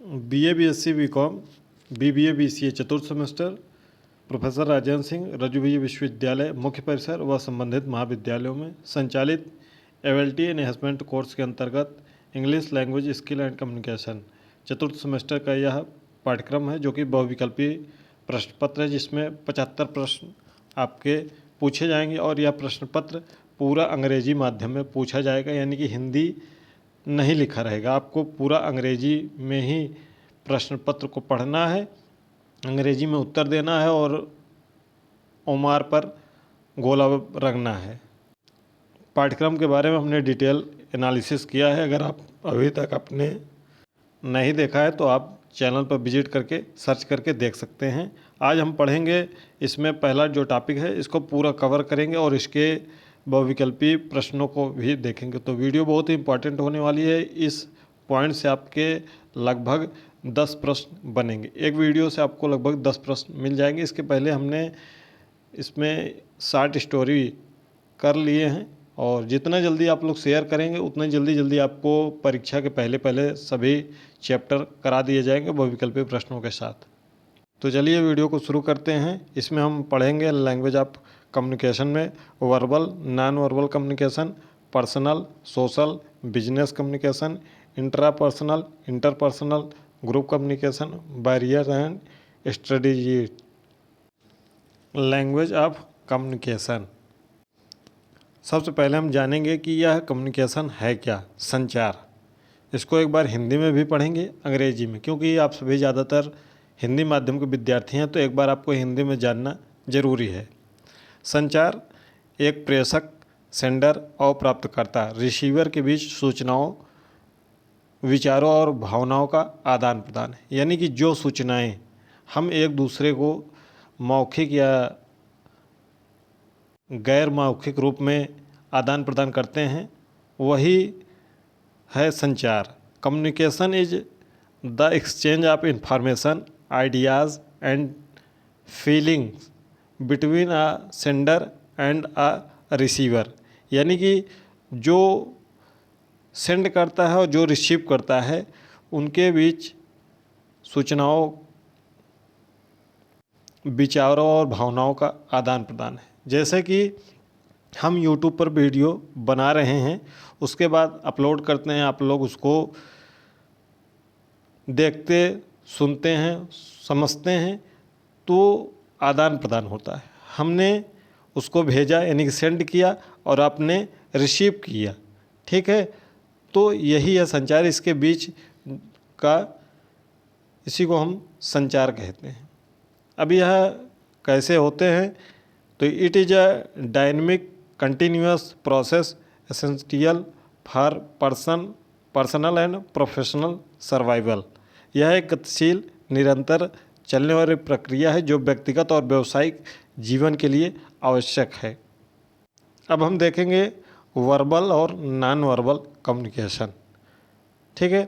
BA BSc BCom BBA BCA चतुर्थ semester professor Rajendra Singh रज्जुभैया विश्वविद्यालय मुख्य परिसर व संबंधित महाविद्यालयों में संचालित एवएलटी एनहेंसमेंट कोर्स के अंतर्गत English language skill and communication चतुर्थ सेमेस्टर का यह पाठ्यक्रम है, जो कि बहुविकल्पी प्रश्न पत्र है, जिसमें 75 प्रश्न आपके पूछे जाएंगे और यह प्रश्न पत्र पूरा अंग्रेजी माध्यम में पूछा जाएगा, यानी कि हिंदी नहीं लिखा रहेगा। आपको पूरा अंग्रेजी में ही प्रश्न पत्र को पढ़ना है, अंग्रेजी में उत्तर देना है और ओमार पर गोला रगना है। पाठ्यक्रम के बारे में हमने डिटेल एनालिसिस किया है। अगर आप अभी तक आपने नहीं देखा है तो आप चैनल पर विजिट करके सर्च करके देख सकते हैं। आज हम पढ़ेंगे, इसमें पहला जो टॉपिक है इसको पूरा कवर करेंगे और इसके बहुविकल्पी प्रश्नों को भी देखेंगे। तो वीडियो बहुत ही इंपॉर्टेंट होने वाली है। इस पॉइंट से आपके लगभग 10 प्रश्न बनेंगे। एक वीडियो से आपको लगभग 10 प्रश्न मिल जाएंगे। इसके पहले हमने इसमें शॉर्ट स्टोरी कर लिए हैं और जितना जल्दी आप लोग शेयर करेंगे उतना जल्दी आपको परीक्षा के पहले सभी चैप्टर करा दिए जाएंगे बहुविकल्पी प्रश्नों के साथ। तो चलिए वीडियो को शुरू करते हैं। इसमें हम पढ़ेंगे लैंग्वेज ऑफ कम्युनिकेशन में verbal, non verbal communication, personal, social, business communication, intrapersonal, interpersonal, group communication, barrier and strategy. Language of communication. सबसे पहले हम जानेंगे कि यह कम्युनिकेशन है क्या। संचार। इसको एक बार हिंदी में भी पढ़ेंगे, अंग्रेजी में, क्योंकि आप सभी ज़्यादातर हिंदी माध्यम के विद्यार्थी हैं, तो एक बार आपको हिंदी में जानना जरूरी है। संचार एक प्रेषक, सेंडर और प्राप्तकर्ता, रिसीवर के बीच सूचनाओं, विचारों और भावनाओं का आदान प्रदान है। यानी कि जो सूचनाएं हम एक दूसरे को मौखिक या गैर मौखिक रूप में आदान प्रदान करते हैं, वही है संचार। Communication is the exchange of information, ideas and feelings between a sender and a receiver. यानी कि जो सेंड करता है और जो रिसीव करता है, उनके बीच सूचनाओं, विचारों और भावनाओं का आदान प्रदान है। जैसे कि हम YouTube पर वीडियो बना रहे हैं, उसके बाद अपलोड करते हैं, आप लोग उसको देखते, सुनते हैं, समझते हैं, तो आदान प्रदान होता है। हमने उसको भेजा यानी कि सेंड किया और आपने रिसीव किया, ठीक है। तो यही है संचार। इसके बीच का, इसी को हम संचार कहते हैं। अब यह कैसे होते हैं, तो it is a dynamic continuous process essential for personal and professional survival. यह एक गतिशील, निरंतर चलने वाली प्रक्रिया है जो व्यक्तिगत और व्यावसायिक जीवन के लिए आवश्यक है। अब हम देखेंगे वर्बल और नॉन वर्बल कम्युनिकेशन, ठीक है।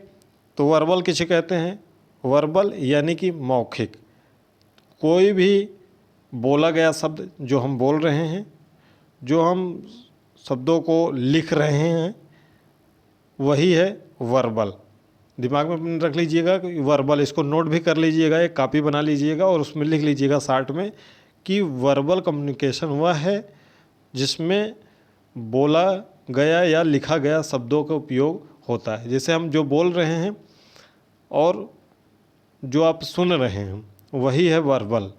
तो वर्बल किसे कहते हैं? वर्बल यानी कि मौखिक, कोई भी बोला गया शब्द जो हम बोल रहे हैं, जो हम शब्दों को लिख रहे हैं, वही है वर्बल। दिमाग में रख लीजिएगा कि वर्बल, इसको नोट भी कर लीजिएगा, एक कॉपी बना लीजिएगा और उसमें लिख लीजिएगा शार्ट में कि वर्बल कम्युनिकेशन वह है जिसमें बोला गया या लिखा गया शब्दों का उपयोग होता है। जैसे हम जो बोल रहे हैं और जो आप सुन रहे हैं, वही है वर्बल।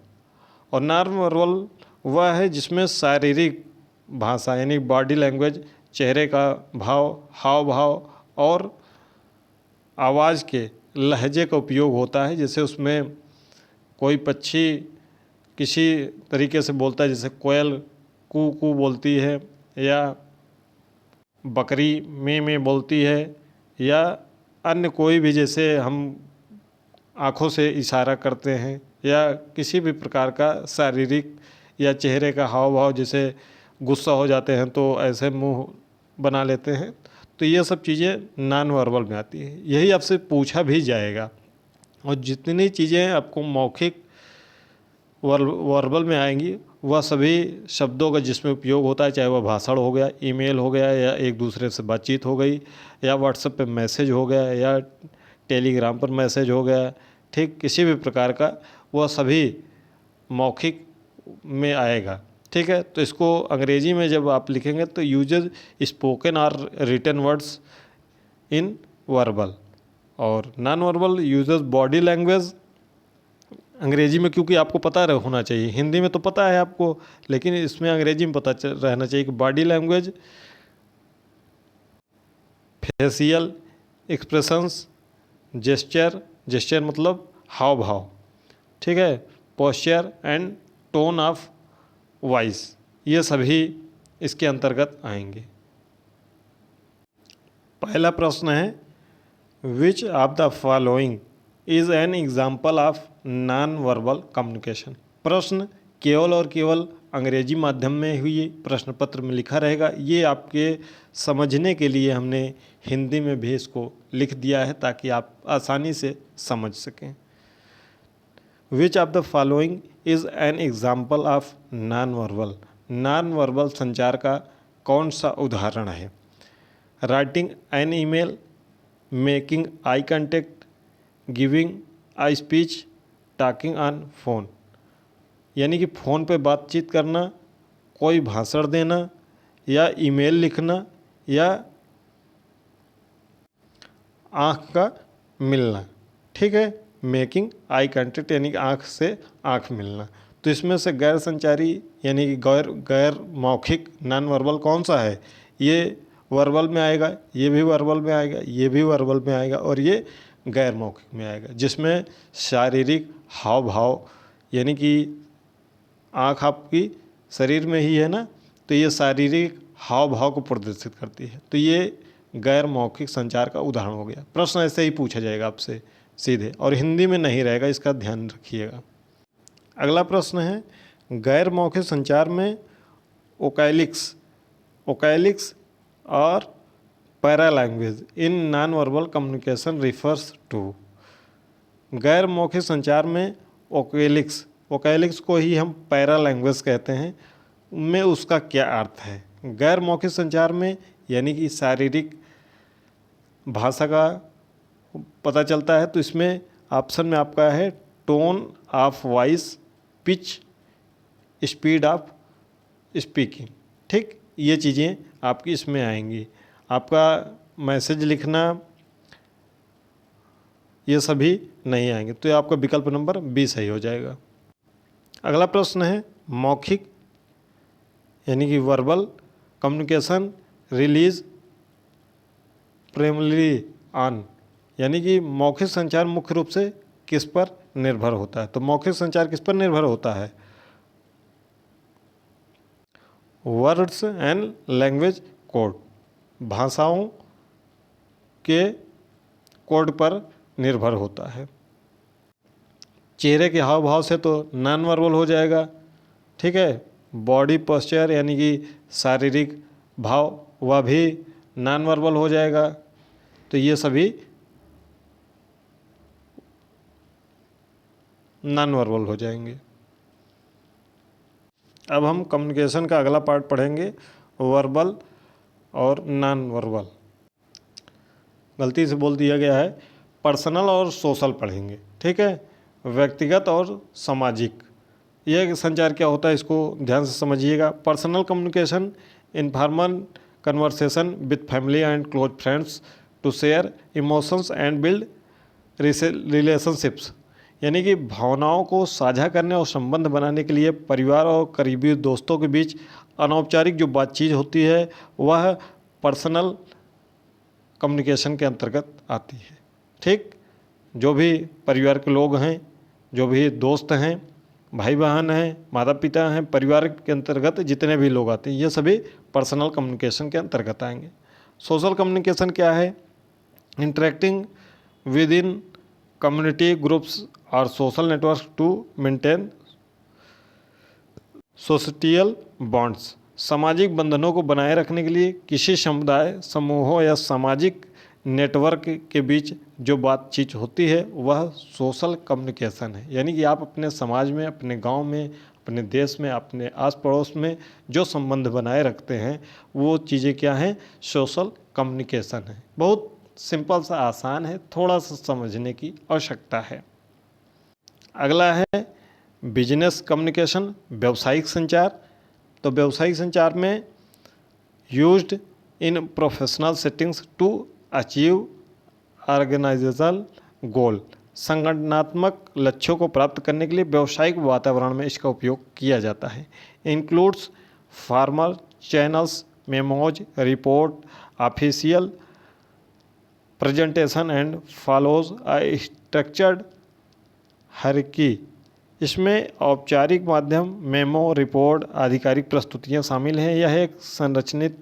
और नॉन वर्बल वह है जिसमें शारीरिक भाषा यानी बॉडी लैंग्वेज, चेहरे का भाव, हाव भाव और आवाज़ के लहजे का उपयोग होता है। जैसे उसमें कोई पक्षी किसी तरीके से बोलता है, जैसे कोयल कू कू बोलती है, या बकरी में बोलती है, या अन्य कोई भी, जैसे हम आँखों से इशारा करते हैं, या किसी भी प्रकार का शारीरिक या चेहरे का हाव भाव, जैसे गुस्सा हो जाते हैं तो ऐसे मुंह बना लेते हैं, तो ये सब चीज़ें नॉन वर्बल में आती है। यही आपसे पूछा भी जाएगा। और जितनी चीज़ें आपको मौखिक वर्बल में आएंगी, वह सभी शब्दों का जिसमें उपयोग होता है, चाहे वह भाषण हो गया, ईमेल हो गया, या एक दूसरे से बातचीत हो गई, या व्हाट्सएप पे मैसेज हो गया, या टेलीग्राम पर मैसेज हो गया, ठीक, किसी भी प्रकार का वह सभी मौखिक में आएगा। ठीक है, तो इसको अंग्रेजी में जब आप लिखेंगे तो यूजेज स्पोकन और रिटन वर्ड्स इन वर्बल, और non verbal usages body language. अंग्रेजी में क्योंकि आपको पता होना चाहिए, हिंदी में तो पता है आपको, लेकिन इसमें अंग्रेजी में पता रहना चाहिए कि body language, facial expressions, gesture, gesture मतलब हाव भाव, ठीक है, posture and tone of voice, ये सभी इसके अंतर्गत आएंगे। पहला प्रश्न है, which of the following is an example of non verbal communication. प्रश्न केवल और केवल अंग्रेजी माध्यम में हुई प्रश्न पत्र में लिखा रहेगा। ये आपके समझने के लिए हमने हिंदी में भी इसको लिख दिया है ताकि आप आसानी से समझ सकें। Which of the following is an example of non verbal, non verbal संचार का कौन सा उदाहरण है। Writing an email, making eye contact, giving I speech, talking on phone, यानी कि फ़ोन पे बातचीत करना, कोई भाषण देना, या ईमेल लिखना, या आँख का मिलना। ठीक है, मेकिंग आई कॉन्टेक्ट यानी कि आँख से आँख मिलना। तो इसमें से गैर संचारी यानी कि गैर मौखिक नॉन वर्बल कौन सा है। ये वर्बल में आएगा, ये भी वर्बल में आएगा, ये भी वर्बल में आएगा, और ये गैर मौखिक में आएगा, जिसमें शारीरिक हाव भाव यानी कि आँख आपकी शरीर में ही है ना, तो ये शारीरिक हाव भाव को प्रदर्शित करती है। तो ये गैर मौखिक संचार का उदाहरण हो गया। प्रश्न ऐसे ही पूछा जाएगा आपसे सीधे, और हिंदी में नहीं रहेगा, इसका ध्यान रखिएगा। अगला प्रश्न है, गैर मौखिक संचार में ओकैलिक्स और para language in non verbal communication refers to. गैर मौखिक संचार में ओकैलिक्स को ही हम पैरा लैंग्वेज कहते हैं, में उसका क्या अर्थ है। गैर मौखिक संचार में यानी कि शारीरिक भाषा का पता चलता है, तो इसमें ऑप्शन में आपका है tone of voice, pitch, speed of speaking. ठीक, ये चीज़ें आपकी इसमें आएंगी। आपका मैसेज लिखना, ये सभी नहीं आएंगे, तो ये आपका विकल्प नंबर 20 सही हो जाएगा। अगला प्रश्न है, मौखिक यानी कि verbal communication release primary on, यानी कि मौखिक संचार मुख्य रूप से किस पर निर्भर होता है। तो मौखिक संचार किस पर निर्भर होता है। वर्ड्स एंड लैंग्वेज कोड, भाषाओं के कोड पर निर्भर होता है। चेहरे के हाव भाव से तो नॉन वर्बल हो जाएगा। ठीक है, बॉडी पोस्चर यानी कि शारीरिक भाव, वह भी नॉन वर्बल हो जाएगा। तो ये सभी नॉन वर्बल हो जाएंगे। अब हम कम्युनिकेशन का अगला पार्ट पढ़ेंगे, वर्बल और नॉन वर्बल। गलती से बोल दिया गया है, पर्सनल और सोशल पढ़ेंगे। ठीक है, व्यक्तिगत और सामाजिक, यह संचार क्या होता है इसको ध्यान से समझिएगा। Personal communication, informal conversation with family and close friends to share emotions and build relationships, यानी कि भावनाओं को साझा करने और संबंध बनाने के लिए परिवार और करीबी दोस्तों के बीच अनौपचारिक जो बातचीत होती है वह पर्सनल कम्युनिकेशन के अंतर्गत आती है। ठीक, जो भी परिवार के लोग हैं, जो भी दोस्त हैं, भाई बहन हैं, माता पिता हैं, परिवार के अंतर्गत जितने भी लोग आते हैं, ये सभी पर्सनल कम्युनिकेशन के अंतर्गत आएंगे। सोशल कम्युनिकेशन क्या है, interacting within community groups और social network to maintain social bonds, सामाजिक बंधनों को बनाए रखने के लिए किसी समुदाय, समूहों या सामाजिक नेटवर्क के बीच जो बातचीत होती है वह सोशल कम्युनिकेशन है। यानी कि आप अपने समाज में, अपने गांव में, अपने देश में, अपने आस पड़ोस में जो संबंध बनाए रखते हैं वो चीज़ें क्या हैं, सोशल कम्युनिकेशन है। बहुत सिंपल सा आसान है, थोड़ा सा समझने की आवश्यकता है। अगला है बिजनेस कम्युनिकेशन, व्यावसायिक संचार। तो व्यावसायिक संचार में used in professional settings to achieve organisational goal. संगठनात्मक लक्ष्यों को प्राप्त करने के लिए व्यावसायिक वातावरण में इसका उपयोग किया जाता है। Includes formal channels, memos, report, official presentation and follows a structured hierarchy. इसमें औपचारिक माध्यम, मेमो, रिपोर्ट, आधिकारिक प्रस्तुतियां शामिल हैं। यह एक संरचित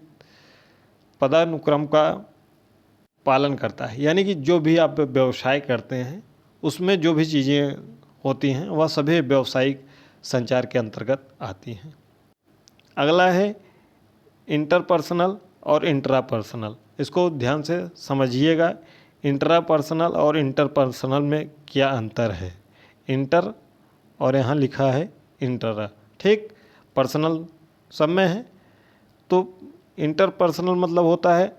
पदानुक्रम का पालन करता है, यानी कि जो भी आप व्यवसाय करते हैं उसमें जो भी चीज़ें होती हैं वह सभी व्यावसायिक संचार के अंतर्गत आती हैं। अगला है इंटरपर्सनल और इंट्रापर्सनल। इसको ध्यान से समझिएगा। इंट्रापर्सनल और इंटरपर्सनल में क्या अंतर है। इंटर और यहाँ लिखा है इंट्रा, ठीक, पर्सनल सब में है। तो इंटरपर्सनल मतलब होता है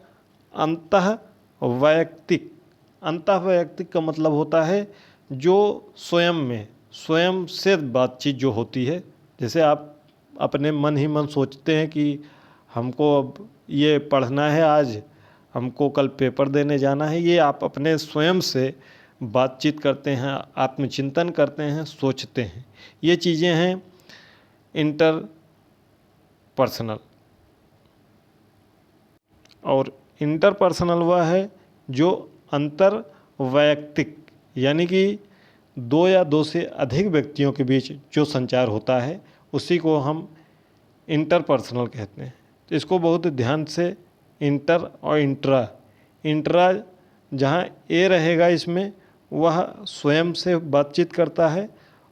अंतः वैयक्तिक। अंतः वैयक्तिक का मतलब होता है जो स्वयं से बातचीत जो होती है। जैसे आप अपने मन ही मन सोचते हैं कि हमको अब ये पढ़ना है, आज हमको कल पेपर देने जाना है, ये आप अपने स्वयं से बातचीत करते हैं, आत्मचिंतन करते हैं, सोचते हैं। ये चीज़ें हैं इंटरपर्सनल। और इंटरपर्सनल वह है जो अंतर वैयक्तिक, यानी कि दो या दो से अधिक व्यक्तियों के बीच जो संचार होता है उसी को हम इंटरपर्सनल कहते हैं। तो इसको बहुत ध्यान से इंटर और इंट्रा जहाँ ए रहेगा इसमें वह स्वयं से बातचीत करता है,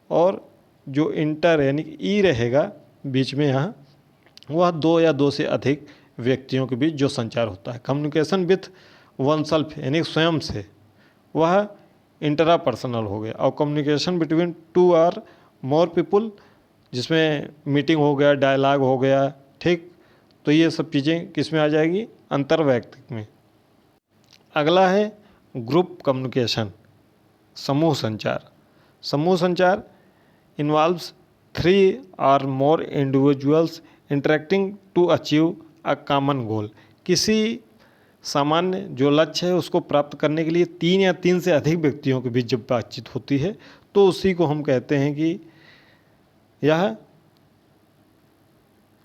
और जो इंटर यानी कि ई रहेगा बीच में यहाँ, वह दो या दो से अधिक व्यक्तियों के बीच जो संचार होता है। कम्युनिकेशन विथ वन सेल्फ यानी स्वयं से, वह इंटरापर्सनल हो गया। और communication between two or more people, जिसमें मीटिंग हो गया, डायलॉग हो गया, ठीक, तो ये सब चीज़ें किस में आ जाएगी, अंतर्वैयक्तिक में। अगला है ग्रुप कम्युनिकेशन, समूह संचार। समूह संचार involves 3 or more individuals interacting to achieve a common goal। किसी सामान्य जो लक्ष्य है उसको प्राप्त करने के लिए 3 या 3 से अधिक व्यक्तियों के बीच जब बातचीत होती है तो उसी को हम कहते हैं कि यह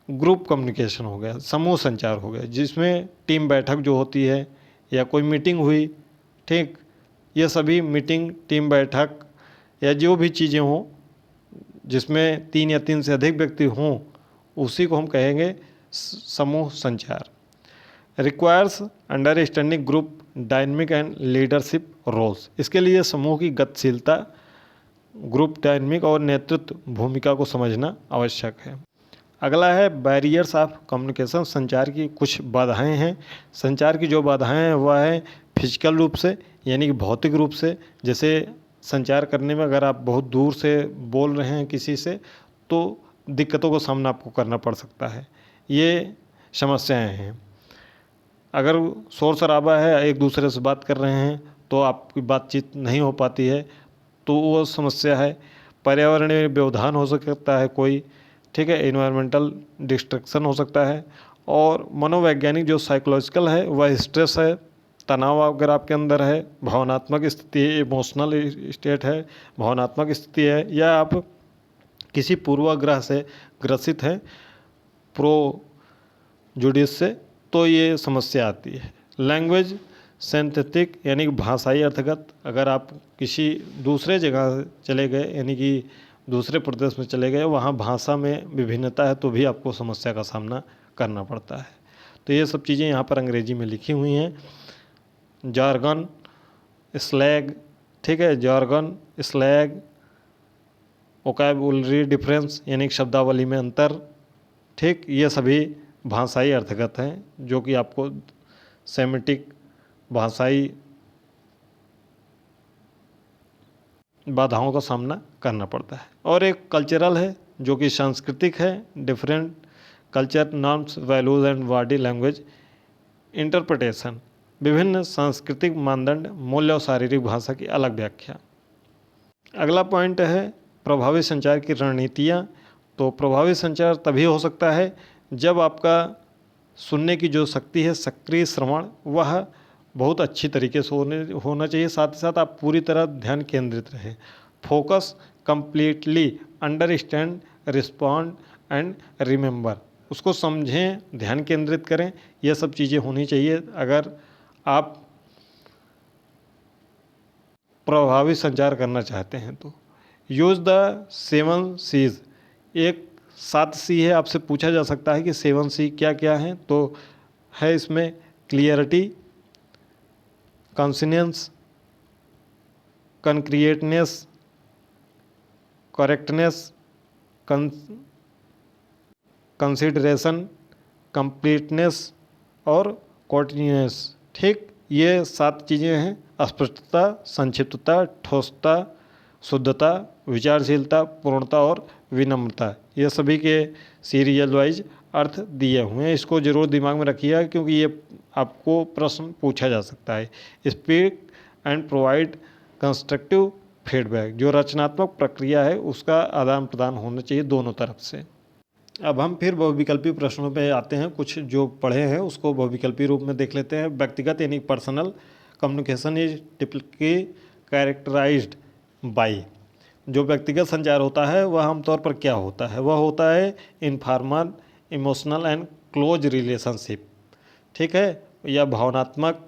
ग्रुप कम्युनिकेशन हो गया, समूह संचार हो गया, जिसमें टीम बैठक जो होती है या कोई मीटिंग हुई, ठीक, ये सभी मीटिंग, टीम बैठक या जो भी चीज़ें हों जिसमें 3 या 3 से अधिक व्यक्ति हों उसी को हम कहेंगे समूह संचार। Requires understanding group dynamic and leadership roles. इसके लिए समूह की गतिशीलता, ग्रुप डायनमिक और नेतृत्व भूमिका को समझना आवश्यक है। अगला है बैरियर्स ऑफ कम्युनिकेशन। संचार की कुछ बाधाएं हैं। संचार की जो बाधाएं हैं वह है फिजिकल रूप से, यानी कि भौतिक रूप से। जैसे संचार करने में अगर आप बहुत दूर से बोल रहे हैं किसी से तो दिक्कतों का सामना आपको करना पड़ सकता है, ये समस्याएं हैं। अगर शोर शराबा है, एक दूसरे से बात कर रहे हैं तो आपकी बातचीत नहीं हो पाती है, तो वो समस्या है। पर्यावरणीय व्यवधान हो सकता है कोई, ठीक है, इन्वायरमेंटल डिस्ट्रक्शन हो सकता है। और मनोवैज्ञानिक जो साइकोलॉजिकल है वह स्ट्रेस है, तनाव अगर आपके अंदर है, भावनात्मक स्थिति है, इमोशनल स्टेट है, भावनात्मक स्थिति है, या आप किसी पूर्वाग्रह से ग्रसित हैं, प्रोजुडिस से, तो ये समस्या आती है। लैंग्वेज सिंथेटिक यानी कि भाषाई अर्थगत। अगर आप किसी दूसरे जगह चले गए, यानी कि दूसरे प्रदेश में चले गए, वहाँ भाषा में विभिन्नता है तो भी आपको समस्या का सामना करना पड़ता है। तो ये सब चीज़ें यहाँ पर अंग्रेजी में लिखी हुई हैं। जार्गन, स्लैग, ठीक है, जार्गन, स्लैग, वोकैबुलरी डिफरेंस यानी शब्दावली में अंतर, ठीक, ये सभी भाषाई अर्थगत हैं जो कि आपको सेमेटिक भाषाई बाधाओं का सामना करना पड़ता है। और एक कल्चरल है जो कि सांस्कृतिक है, different culture, norms, values and body language interpretation. विभिन्न सांस्कृतिक मानदंड, मूल्य और शारीरिक भाषा की अलग व्याख्या। अगला पॉइंट है प्रभावी संचार की रणनीतियाँ। तो प्रभावी संचार तभी हो सकता है जब आपका सुनने की जो शक्ति है, सक्रिय श्रवण, वह बहुत अच्छी तरीके से होना चाहिए। साथ ही साथ आप पूरी तरह ध्यान केंद्रित रहें। Focus completely, understand, respond and remember. उसको समझें, ध्यान केंद्रित करें, यह सब चीज़ें होनी चाहिए अगर आप प्रभावी संचार करना चाहते हैं तो। Use the 7 C's। एक 7 C है, आपसे पूछा जा सकता है कि 7 C क्या क्या हैं, तो है इसमें क्लियरिटी, कॉन्सिनेंस, कंक्रिएटनेस, करेक्टनेस, कंसिडरेशन, कंप्लीटनेस और कॉन्टिन्यूअस। ठीक, ये 7 चीज़ें हैं। स्पष्टता, संक्षिप्तता, ठोसता, शुद्धता, विचारशीलता, पूर्णता और विनम्रता, ये सभी के सीरियल वाइज अर्थ दिए हुए हैं। इसको जरूर दिमाग में रखिएगा क्योंकि ये आपको प्रश्न पूछा जा सकता है। Speak and provide constructive feedback, जो रचनात्मक प्रक्रिया है उसका आदान प्रदान होना चाहिए दोनों तरफ से। अब हम फिर बहुविकल्पी प्रश्नों पे आते हैं। कुछ जो पढ़े हैं उसको बहुविकल्पी रूप में देख लेते हैं। व्यक्तिगत यानी personal communication is typically characterised by. जो व्यक्तिगत संचार होता है वह आमतौर पर क्या होता है? वह होता है informal, emotional and close relationship. ठीक है, या भावनात्मक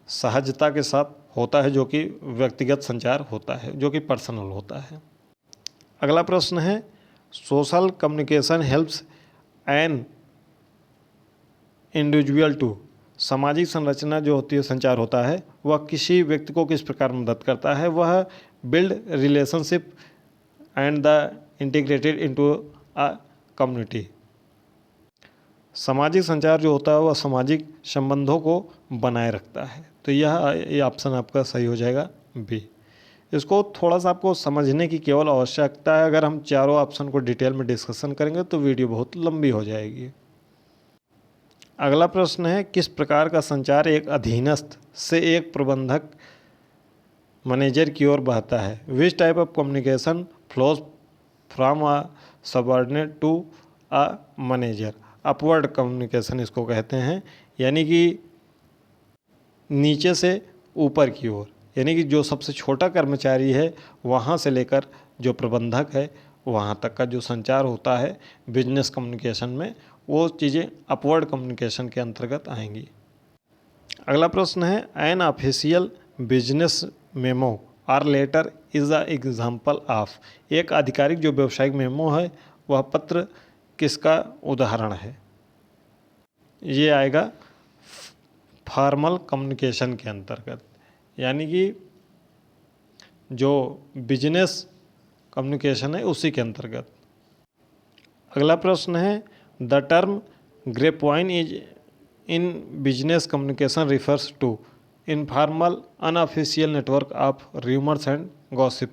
सहजता के साथ होता है, जो कि व्यक्तिगत संचार होता है, जो कि पर्सनल होता है। अगला प्रश्न है social communication helps an individual to. सामाजिक संरचना जो होती है, संचार होता है, वह किसी व्यक्ति को किस प्रकार मदद करता है? वह build relationship and the integrated into a community. सामाजिक संचार जो होता है वह सामाजिक संबंधों को बनाए रखता है। तो ये ऑप्शन आपका सही हो जाएगा बी। इसको थोड़ा सा आपको समझने की केवल आवश्यकता है। अगर हम चारों ऑप्शन को डिटेल में डिस्कशन करेंगे तो वीडियो बहुत लंबी हो जाएगी। अगला प्रश्न है किस प्रकार का संचार एक अधीनस्थ से एक प्रबंधक मैनेजर की ओर बहता है? Which type of communication flows from a subordinate to a manager? Upward communication इसको कहते हैं, यानी कि नीचे से ऊपर की ओर, यानी कि जो सबसे छोटा कर्मचारी है वहाँ से लेकर जो प्रबंधक है वहाँ तक का जो संचार होता है बिजनेस कम्युनिकेशन में, वो चीज़ें अपवर्ड कम्युनिकेशन के अंतर्गत आएंगी। अगला प्रश्न है an official business memo or letter is a example of. एक आधिकारिक जो व्यावसायिक मेमो है वह पत्र किसका उदाहरण है? ये आएगा फॉर्मल कम्युनिकेशन के अंतर्गत, यानी कि जो बिजनेस कम्युनिकेशन है उसी के अंतर्गत। अगला प्रश्न है the term grapevine is in business communication refers to informal unofficial network of rumours and gossip.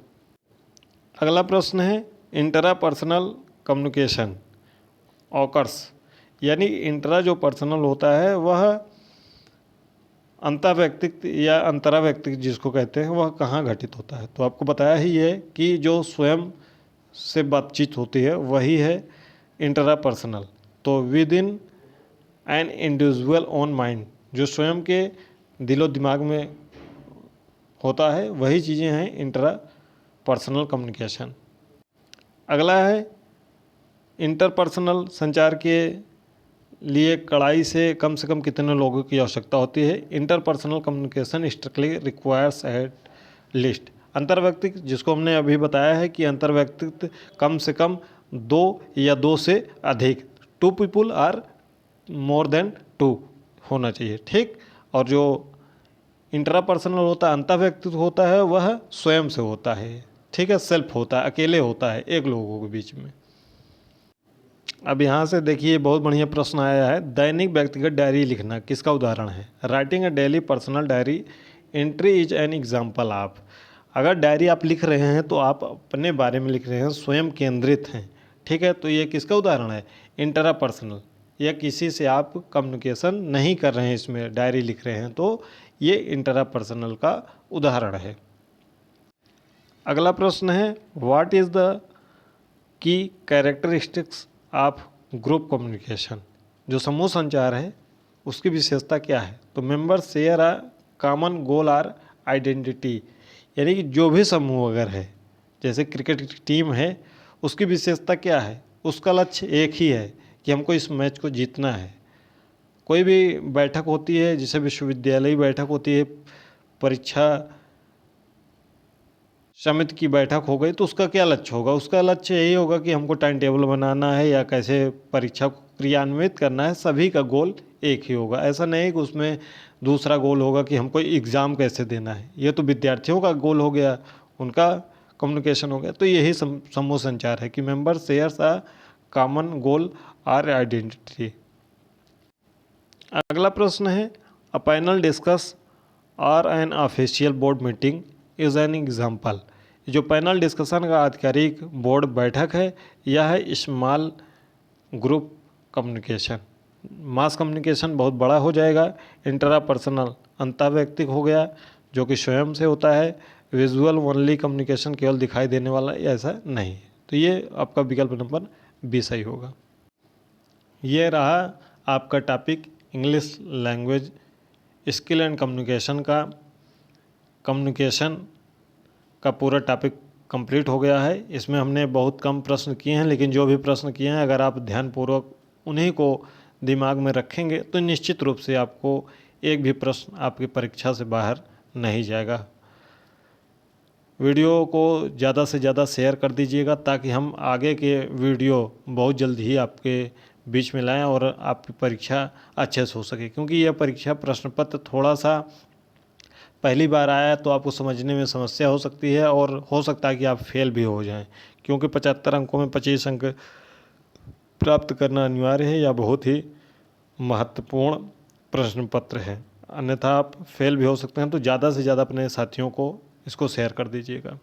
अगला प्रश्न है इंट्रा पर्सनल कम्युनिकेशन ऑकर्स, यानी इंट्रा जो पर्सनल होता है वह अंतर्व्यक्तिक या अंतराव्यक्तिक जिसको कहते हैं वह कहाँ घटित होता है? तो आपको बताया ही है कि जो स्वयं से बातचीत होती है वही है इंट्रा पर्सनल। तो with in an individual own mind, जो स्वयं के दिलो दिमाग में होता है वही चीज़ें हैं इंट्रा पर्सनल कम्युनिकेशन। अगला है इंटरपर्सनल संचार के लिए कड़ाई से कम कितने लोगों की आवश्यकता होती है? Interpersonal communication strictly requires at least. अंतर्व्यक्तिक जिसको हमने अभी बताया है कि अंतर्व्यक्तित्व कम से कम 2 या 2 से अधिक, 2 पीपुल आर मोर देन 2 होना चाहिए। ठीक, और जो इंट्रापर्सनल होता है, अंतर्व्यक्तित्व होता है, वह स्वयं से होता है। ठीक है, सेल्फ होता है, अकेले होता है, एक लोगों के बीच में। अब यहाँ से देखिए बहुत बढ़िया प्रश्न आया है दैनिक व्यक्तिगत डायरी लिखना किसका उदाहरण है? Writing a daily personal diary entry is an example of. अगर डायरी आप लिख रहे हैं तो आप अपने बारे में लिख रहे हैं, स्वयं केंद्रित हैं। ठीक है, तो ये किसका उदाहरण है? इंट्रा पर्सनल, या किसी से आप कम्युनिकेशन नहीं कर रहे हैं, इसमें डायरी लिख रहे हैं, तो ये इंट्रापर्सनल का उदाहरण है। अगला प्रश्न है, what is the key characteristics of group communication. जो समूह संचार है उसकी विशेषता क्या है? तो members share a common goal or identity, यानी कि जो भी समूह अगर है, जैसे क्रिकेट की टीम है, उसकी विशेषता क्या है? उसका लक्ष्य एक ही है कि हमको इस मैच को जीतना है। कोई भी बैठक होती है, जैसे विश्वविद्यालय बैठक होती है, परीक्षा समिति की बैठक हो गई, तो उसका क्या लक्ष्य होगा? उसका लक्ष्य यही होगा कि हमको टाइम टेबल बनाना है या कैसे परीक्षा को क्रियान्वित करना है। सभी का गोल एक ही होगा। ऐसा नहीं कि उसमें दूसरा गोल होगा कि हमको एग्ज़ाम कैसे देना है। ये तो विद्यार्थियों का गोल हो गया, उनका कम्युनिकेशन हो गया। तो यही समूह संचार है कि member shares a common goal or identity. अगला प्रश्न है, a panel discuss or an official board meeting is an example. जो पैनल डिस्कशन का आधिकारिक बोर्ड बैठक है, यह है small group communication. Mass communication बहुत बड़ा हो जाएगा। इंट्रापर्सनल अंतर्वैयक्तिक हो गया, जो कि स्वयं से होता है। विजुअल ओनली कम्युनिकेशन, केवल दिखाई देने वाला, ऐसा नहीं। तो ये आपका विकल्प नंबर 20 सही होगा। ये रहा आपका topic English language skill and communication का पूरा टॉपिक कंप्लीट हो गया है। इसमें हमने बहुत कम प्रश्न किए हैं, लेकिन जो भी प्रश्न किए हैं, अगर आप ध्यानपूर्वक उन्हीं को दिमाग में रखेंगे तो निश्चित रूप से आपको एक भी प्रश्न आपकी परीक्षा से बाहर नहीं जाएगा। वीडियो को ज़्यादा से ज़्यादा शेयर कर दीजिएगा, ताकि हम आगे के वीडियो बहुत जल्द ही आपके बीच में लाएं और आपकी परीक्षा अच्छे से हो सके। क्योंकि यह परीक्षा प्रश्न पत्र थोड़ा सा पहली बार आया है, तो आपको समझने में समस्या हो सकती है और हो सकता है कि आप फेल भी हो जाएं, क्योंकि 75 अंकों में 25 अंक प्राप्त करना अनिवार्य है या बहुत ही महत्वपूर्ण प्रश्न पत्र है। अन्यथा आप फेल भी हो सकते हैं। तो ज़्यादा से ज़्यादा अपने साथियों को इसको शेयर कर दीजिएगा।